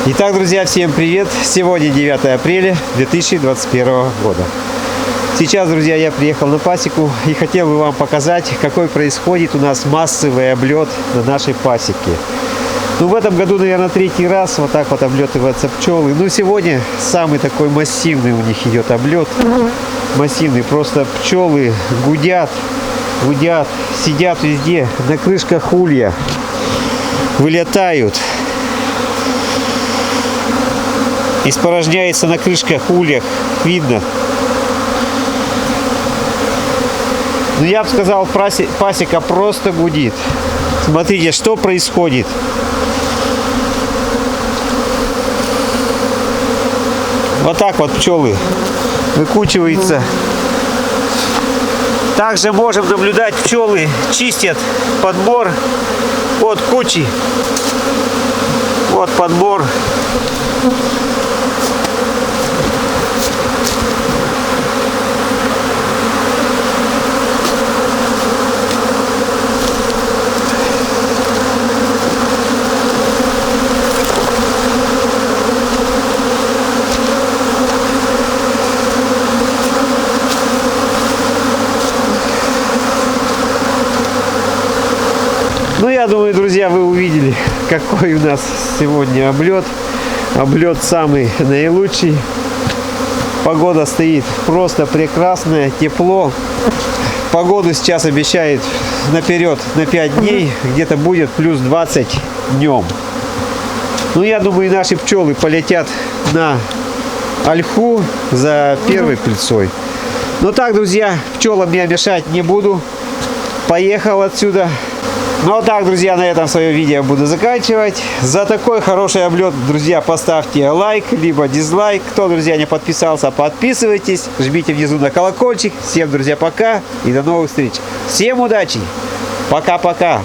Итак, друзья, всем привет! Сегодня 9 апреля 2021 года. Сейчас, друзья, я приехал на пасеку и хотел бы вам показать, какой происходит у нас массовый облет на нашей пасеке. Ну, в этом году, наверное, третий раз вот так вот облетываются пчелы. Ну, сегодня самый такой массивный у них идет облет. Массивный, просто пчелы гудят, сидят везде, на крышках улья, вылетают. Испорожняется на крышках ульях, видно. Ну, я бы сказал, пасека просто гудит. Смотрите, что происходит. Вот так вот пчелы выкучиваются. Также можем наблюдать, пчелы чистят подбор от кучи. Вот подбор. Ну, я думаю, друзья, вы увидели, какой у нас сегодня облет. Облет самый наилучший. Погода стоит просто прекрасная, тепло. Погоду сейчас обещает наперед на 5 дней. Где-то будет плюс 20 днем. Ну, я думаю, наши пчелы полетят на ольху за первой пыльцой. Но так, друзья, пчелам я мешать не буду. Поехал отсюда. Ну а так, друзья, на этом свое видео буду заканчивать. За такой хороший облет, друзья, поставьте лайк, либо дизлайк. Кто, друзья, не подписался, подписывайтесь. Жмите внизу на колокольчик. Всем, друзья, пока и до новых встреч. Всем удачи. Пока-пока.